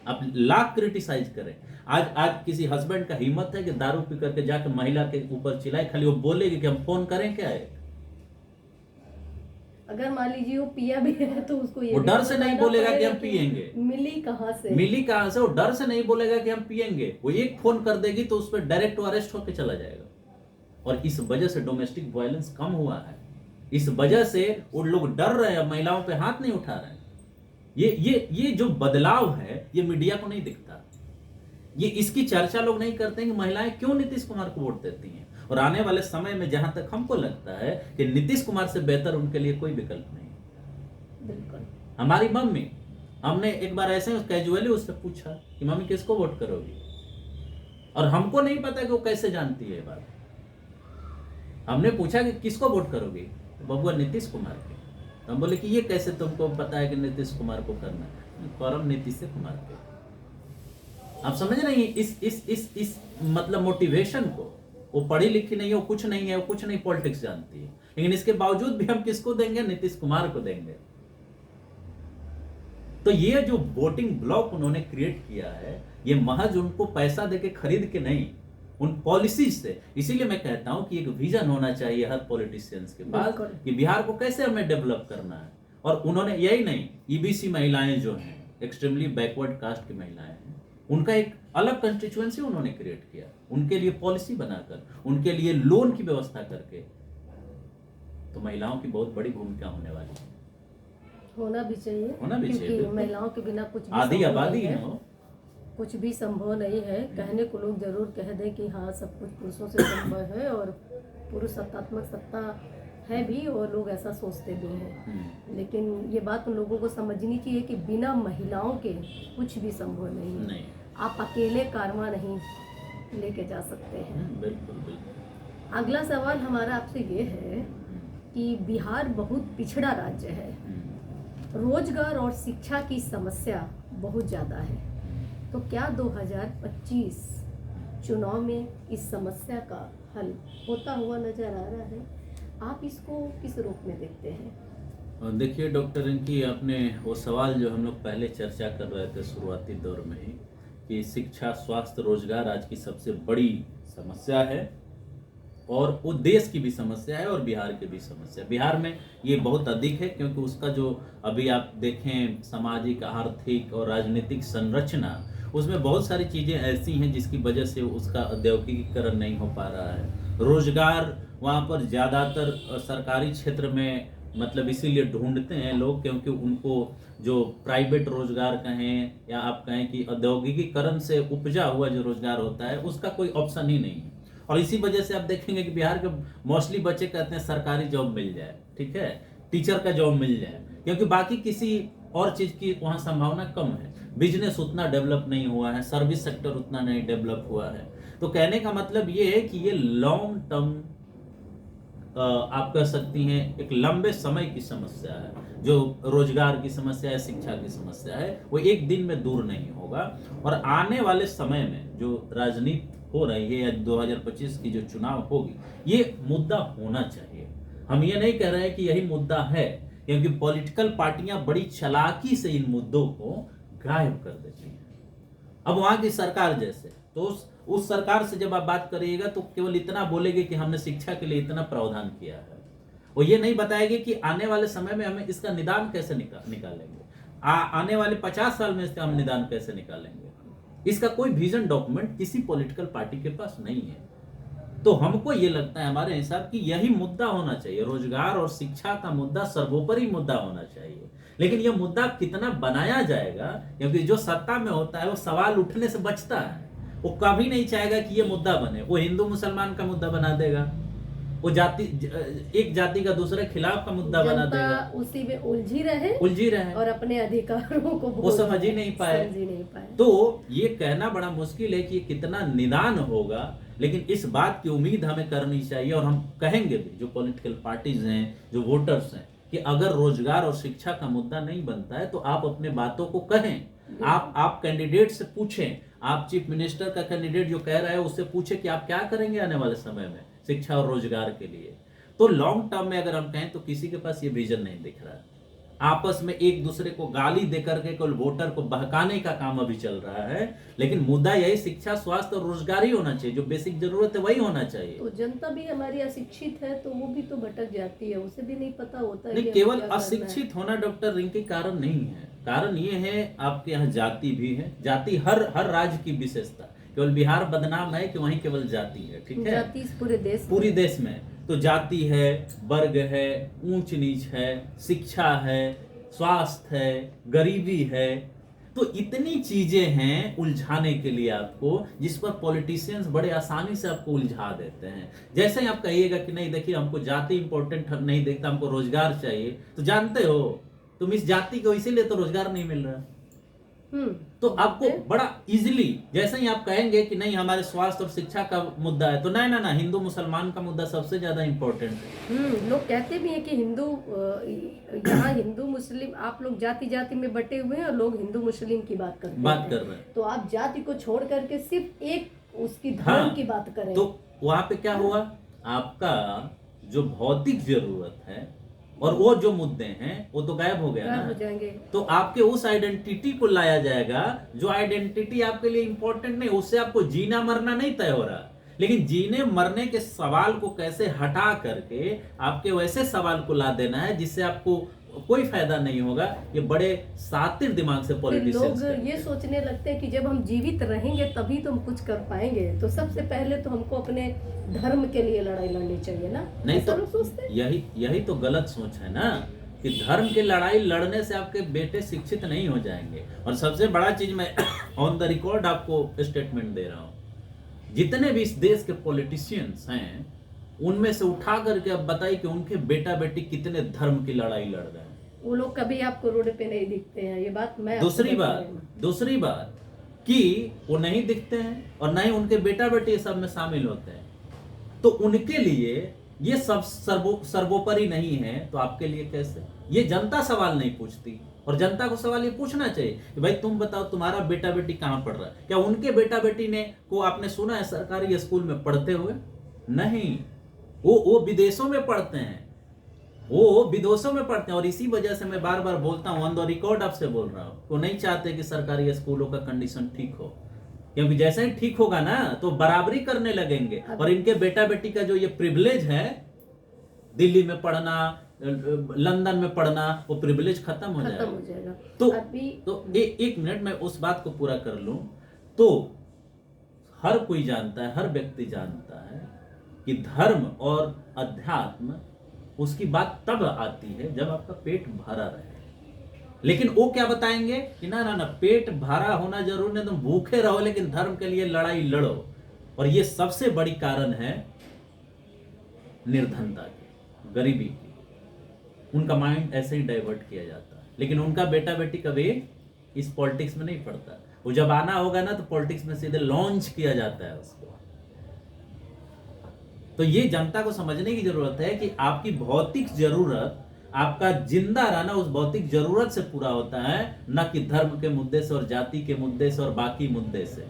आप लाख क्रिटिसाइज करें, आज किसी हस्बैंड का हिम्मत है कि दारू पी करके जाकर महिला के ऊपर चिल्लाए? खाली वो बोलेगी कि हम फोन करें क्या है? अगर मान लीजिए वो पिया भी है तो उसको ये वो डर से नहीं बोलेगा कि हम पिएंगे। मिली कहाँ से? वो डर से नहीं बोलेगा कि हम पिएंगे। वो एक फोन कर देगी तो उस पर डायरेक्ट अरेस्ट होकर चला जाएगा। और इस वजह से डोमेस्टिक वायलेंस कम हुआ है। इस वजह से उन लोग डर रहे हैं, महिलाओं पे हाथ नहीं उठा रहे हैं। ये जो बदलाव है ये मीडिया को नहीं दिखता, ये इसकी चर्चा लोग नहीं करते हैं कि महिलाएं क्यों नीतीश कुमार को वोट देती हैं। और आने वाले समय में जहां तक हमको लगता है कि नीतीश कुमार से बेहतर उनके लिए कोई विकल्प नहीं है। बिल्कुल। हमारी मम्मी, हमने एक बार ऐसे कैजुअली उससे पूछा कि मम्मी किसको वोट करोगी, और हमको नहीं पता कि वो कैसे जानती है ये बात। हमने पूछा कि किसको वोट करोगी, तो बबुआ नीतीश कुमार के। तो हम बोले कि ये कैसे तुमको पता है कि नीतीश कुमार को करना है? परम नीतीश कुमार के। आप समझ रहे हैं इस मतलब मोटिवेशन को। वो पढ़ी लिखी नहीं है, वो कुछ नहीं है, वो कुछ नहीं पॉलिटिक्स जानती है, लेकिन इसके बावजूद भी हम किसको देंगे? नीतीश कुमार को देंगे। तो ये जो वोटिंग ब्लॉक उन्होंने क्रिएट किया है, ये महज उनको पैसा देके खरीद के नहीं, उन पॉलिसीज से। इसीलिए मैं कहता हूं कि एक विजन होना चाहिए हर पॉलिटिशियंस के पास कि बिहार को कैसे हमें डेवलप करना है। और उन्होंने यही नहीं, ईबीसी महिलाएं जो हैं, एक्सट्रीमली बैकवर्ड कास्ट की महिलाएं हैं, उनका एक अलग कंस्टिट्यूएंसी उन्होंने क्रिएट किया, उनके लिए पॉलिसी बनाकर, उनके लिए लोन की व्यवस्था करके। तो महिलाओं की बहुत बड़ी भूमिका होने वाली है, होना भी चाहिए, होना भी चाहिए। क्योंकि महिलाओं के बिना कुछ भी आधी संभव आबादी नहीं है वो। कुछ भी संभव नहीं है। कहने को लोग जरूर कह दें कि हाँ सब कुछ पुरुषों से संभव है, और पुरुष सत्तात्मक सत्ता है भी, और लोग ऐसा सोचते भी हैं। लेकिन ये बात उन लोगों को समझनी चाहिए कि बिना महिलाओं के कुछ भी संभव नहीं है। आप अकेले कारवां नहीं लेके जा सकते हैं। बिल्कुल बिल्कुल। अगला सवाल हमारा आपसे ये है कि बिहार बहुत पिछड़ा राज्य है, रोजगार और शिक्षा की समस्या बहुत ज़्यादा है। तो क्या 2025 चुनाव में इस समस्या का हल होता हुआ नजर आ रहा है? आप इसको किस रूप में देखते हैं? देखिए डॉक्टर रिंकी, आपने वो सवाल जो हम लोग पहले चर्चा कर रहे थे शुरुआती दौर में ही, कि शिक्षा, स्वास्थ्य, रोजगार आज की सबसे बड़ी समस्या है, और वो देश की भी समस्या है और बिहार की भी समस्या। बिहार में ये बहुत अधिक है, क्योंकि उसका जो अभी आप देखें सामाजिक, आर्थिक और राजनीतिक संरचना, उसमें बहुत सारी चीज़ें ऐसी हैं जिसकी वजह से उसका औद्योगिकीकरण नहीं हो पा रहा है। रोजगार वहाँ पर ज़्यादातर सरकारी क्षेत्र में मतलब इसीलिए ढूंढते हैं लोग, क्योंकि उनको जो प्राइवेट रोजगार कहें या आप कहें कि औद्योगिकीकरण से उपजा हुआ जो रोजगार होता है उसका कोई ऑप्शन ही नहीं है। और इसी वजह से आप देखेंगे कि बिहार के मोस्टली बच्चे कहते हैं सरकारी जॉब मिल जाए, ठीक है, टीचर का जॉब मिल जाए, क्योंकि बाकी किसी और चीज़ की वहाँ संभावना कम है। बिजनेस उतना डेवलप नहीं हुआ है, सर्विस सेक्टर उतना नहीं डेवलप हुआ है। तो कहने का मतलब ये है कि ये लॉन्ग टर्म आप कह सकती हैं एक लंबे समय की समस्या है। जो रोजगार की समस्या है, शिक्षा की समस्या है, वो एक दिन में दूर नहीं होगा। और आने वाले समय में जो राजनीति हो रही है या 2025 की जो चुनाव होगी, ये मुद्दा होना चाहिए। हम ये नहीं कह रहे हैं कि यही मुद्दा है, क्योंकि पॉलिटिकल पार्टियां बड़ी चालाकी से इन मुद्दों को गायब कर देती हैं। अब वहां की सरकार जैसे, तो उस सरकार से जब आप बात करिएगा तो केवल इतना बोलेगी कि हमने शिक्षा के लिए इतना प्रावधान किया है, वो ये नहीं बताएगी कि आने वाले समय में हमें इसका निदान कैसे निकालेंगे, आने वाले 50 साल में इसका हम निदान कैसे निकालेंगे। इसका कोई विजन डॉक्यूमेंट किसी पॉलिटिकल पार्टी के पास नहीं है। तो हमको ये लगता है हमारे हिसाब की यही मुद्दा होना चाहिए, रोजगार और शिक्षा का मुद्दा सर्वोपरि मुद्दा होना चाहिए। लेकिन यह मुद्दा कितना बनाया जाएगा, क्योंकि जो सत्ता में होता है वो सवाल उठने से बचता है, वो कभी नहीं चाहेगा कि ये मुद्दा बने। वो हिंदू मुसलमान का मुद्दा बना देगा, वो एक जाति का दूसरे खिलाफ का मुद्दा बना देगा, उसी में उलझी रहे और अपने अधिकारों को वो समझ ही नहीं पाए। तो ये कहना बड़ा मुश्किल है कि ये कितना निदान होगा, लेकिन इस बात की उम्मीद हमें करनी चाहिए। और हम कहेंगे भी, जो पॉलिटिकल पार्टीज हैं, जो वोटर्स हैं, कि अगर रोजगार और शिक्षा का मुद्दा नहीं बनता है तो आप अपने बातों को कहें। आप कैंडिडेट से पूछें, आप चीफ मिनिस्टर का कैंडिडेट जो कह रहा है उससे पूछें कि आप क्या करेंगे आने वाले समय में शिक्षा और रोजगार के लिए। तो लॉन्ग टर्म में अगर हम कहें तो किसी के पास ये विजन नहीं दिख रहा है। आपस में एक दूसरे को गाली देकर के केवल वोटर को बहकाने का काम अभी चल रहा है। लेकिन मुद्दा यही शिक्षा, स्वास्थ्य और रोजगार ही होना चाहिए, जो बेसिक जरूरत है वही होना चाहिए। तो जनता भी हमारी अशिक्षित है, तो वो भी तो भटक जाती है, उसे भी नहीं पता होता है। नहीं, केवल अशिक्षित होना डॉक्टर रिंकी कारण नहीं है। कारण ये है आपके यहाँ जाति भी है, जाति हर राज्य की विशेषता। केवल बिहार बदनाम है कि वहीं केवल जाति है, ठीक है, जाति पूरे देश में। तो जाति है, वर्ग है, ऊंच नीच है, शिक्षा है, स्वास्थ्य है, गरीबी है, तो इतनी चीजें हैं उलझाने के लिए आपको, जिस पर पॉलिटिशियंस बड़े आसानी से आपको उलझा देते हैं। जैसे ही आप कहिएगा कि नहीं देखिए हमको जाति इंपॉर्टेंट नहीं देखता, हमको रोजगार चाहिए, तो जानते हो तुम इस जाति को इसीलिए तो रोजगार नहीं मिल रहा। तो आपको बड़ा इजीली, जैसे ही आप कहेंगे कि नहीं हमारे स्वास्थ्य और शिक्षा का मुद्दा है, तो नहीं ना हिंदू मुसलमान का मुद्दा सबसे ज्यादा इंपॉर्टेंट है। लोग कहते भी हैं कि हिंदू, यहाँ हिंदू मुस्लिम आप लोग जाति जाति में बटे हुए हैं और लोग हिंदू मुस्लिम की बात कर रहे हैं। तो आप जाति को छोड़ करके सिर्फ एक उसकी धर्म की बात करें, तो वहां पे क्या हुआ, आपका जो भौतिक जरूरत है और वो जो मुद्दे हैं वो तो गायब हो गया ना, हो जाएंगे। तो आपके उस आइडेंटिटी को लाया जाएगा जो आइडेंटिटी आपके लिए इंपॉर्टेंट नहीं, उससे आपको जीना मरना नहीं तय हो रहा, लेकिन जीने मरने के सवाल को कैसे हटा करके आपके वैसे सवाल को ला देना है जिससे आपको कोई फायदा नहीं होगा। ये बड़े सातिर दिमाग से पॉलिटिशियंस लोग ये सोचने लगते हैं कि जब हम जीवित रहेंगे तभी तो हम कुछ कर पाएंगे, तो सबसे पहले तो हमको अपने धर्म के लिए लड़ाई लड़नी चाहिए ना। नहीं तो सोचते यही तो गलत सोच है ना, कि धर्म की लड़ाई लड़ने से आपके बेटे शिक्षित नहीं हो जाएंगे। और सबसे बड़ा चीज मैं ऑन द रिकॉर्ड आपको स्टेटमेंट दे रहा हूं, जितने भी इस देश के पॉलिटिशियंस हैं उनमें से उठा करके अब बताइए कि उनके बेटा बेटी कितने धर्म की लड़ाई लड़ रहे हैं। वो लोग कभी आपको रोड पे नहीं दिखते हैं, ये बात मैं दूसरी बात कि वो नहीं दिखते हैं और नहीं उनके बेटा बेटी सब में शामिल होते हैं, तो उनके लिए ये सब सर्वोपरि नहीं है, तो आपके लिए कैसे? ये जनता सवाल नहीं पूछती, और जनता को सवाल ये पूछना चाहिए कि भाई तुम बताओ तुम्हारा बेटा बेटी कहां पढ़ रहा है? क्या उनके बेटा बेटी ने को आपने सुना है सरकारी स्कूल में पढ़ते हुए? नहीं, वो विदेशों में पढ़ते हैं, वो विदेशों में पढ़ते हैं। और इसी वजह से मैं बार बार बोलता हूं, ऑन द रिकॉर्ड आपसे बोल रहा हूं, वो नहीं चाहते कि सरकारी स्कूलों का कंडीशन ठीक हो, क्योंकि जैसे ही ठीक होगा ना तो बराबरी करने लगेंगे, और इनके बेटा बेटी का जो ये प्रिविलेज है दिल्ली में पढ़ना, लंदन में पढ़ना, वो प्रिविलेज खत्म हो जाएगा। तो एक मिनट मैं उस बात को पूरा कर लूं, तो हर कोई जानता है, हर व्यक्ति जानता है कि धर्म और अध्यात्म उसकी बात तब आती है जब आपका पेट भरा रहे। लेकिन वो क्या बताएंगे कि ना पेट भरा होना जरूर नहीं, तुम भूखे रहो लेकिन धर्म के लिए लड़ाई लड़ो। और ये सबसे बड़ी कारण है निर्धनता की, गरीबी की। उनका माइंड ऐसे ही डाइवर्ट किया जाता है, लेकिन उनका बेटा बेटी कभी इस पॉलिटिक्स में नहीं पड़ता। वो जब आना होगा ना तो पॉलिटिक्स में सीधे लॉन्च किया जाता है उसको। तो ये जनता को समझने की जरूरत है कि आपकी भौतिक जरूरत, आपका जिंदा रहना उस भौतिक जरूरत से पूरा होता है, न कि धर्म के मुद्दे से और जाति के मुद्दे से और बाकी मुद्दे से।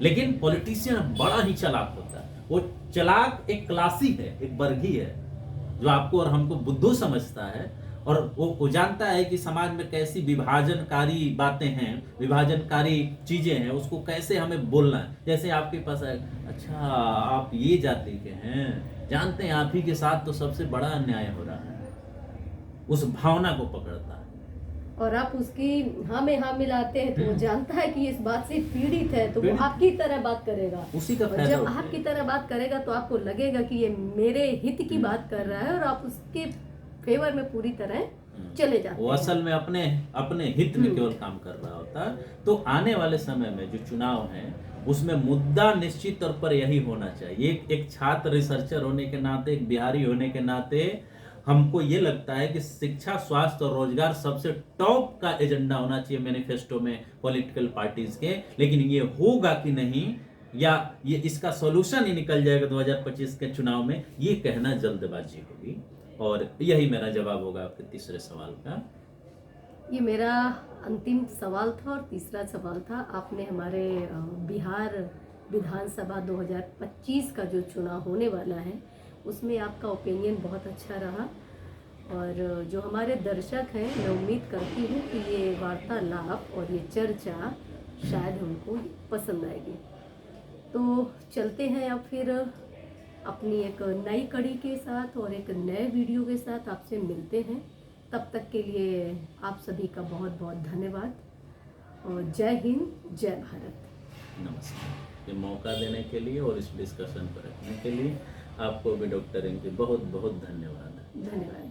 लेकिन पॉलिटिशियन बड़ा ही चालाक होता है। वो चालाक एक क्लासी है, एक वर्गीय है, जो आपको और हमको बुद्धू समझता है, और वो जानता है कि समाज में कैसी विभाजनकारी बातें हैं, विभाजनकारी चीजें हैं, उसको कैसे हमें बोलना है। जैसे आपके पास है, अच्छा आप ये जाति के हैं, जानते हैं आप ही के साथ तो सबसे बड़ा अन्याय हो रहा है, उस भावना को पकड़ता है। और आप उसकी हाँ में हाँ मिलाते हैं तो वो जानता है कि इस बात से पीड़ित है, तो वो आपकी तरह बात करेगा। उसी का फायदा जब आपकी तरह बात करेगा तो आपको लगेगा कि ये मेरे हित की बात कर रहा है, और आप उसके फेवर में पूरी तरह चले जाते हैं। वो असल में अपने हित में केवल काम कर रहा होता है। तो आने वाले समय में जो चुनाव है उसमें मुद्दा निश्चित तौर पर यही होना चाहिए। एक छात्र रिसर्चर होने के नाते, एक बिहारी होने के नाते हमको ये लगता है कि शिक्षा, स्वास्थ्य और रोजगार सबसे टॉप का एजेंडा होना चाहिए मैनिफेस्टो में पॉलिटिकल पार्टीज के। लेकिन ये होगा कि नहीं, या ये इसका सॉल्यूशन ही निकल जाएगा 2025 के चुनाव में, ये कहना जल्दबाजी होगी। और यही मेरा जवाब होगा आपके तीसरे सवाल का। ये मेरा अंतिम सवाल था और तीसरा सवाल था। आपने हमारे बिहार विधानसभा 2025 का जो चुनाव होने वाला है उसमें आपका ओपिनियन बहुत अच्छा रहा, और जो हमारे दर्शक हैं मैं उम्मीद करती हूँ कि ये वार्तालाप और ये चर्चा शायद उनको पसंद आएगी। तो चलते हैं अब फिर अपनी एक नई कड़ी के साथ और एक नए वीडियो के साथ आपसे मिलते हैं। तब तक के लिए आप सभी का बहुत बहुत धन्यवाद, और जय हिंद, जय भारत। नमस्कार। ये मौका देने के लिए और इस डिस्कशन पर रखने के लिए आपको भी डॉक्टर इनकी बहुत बहुत धन्यवाद। धन्यवाद।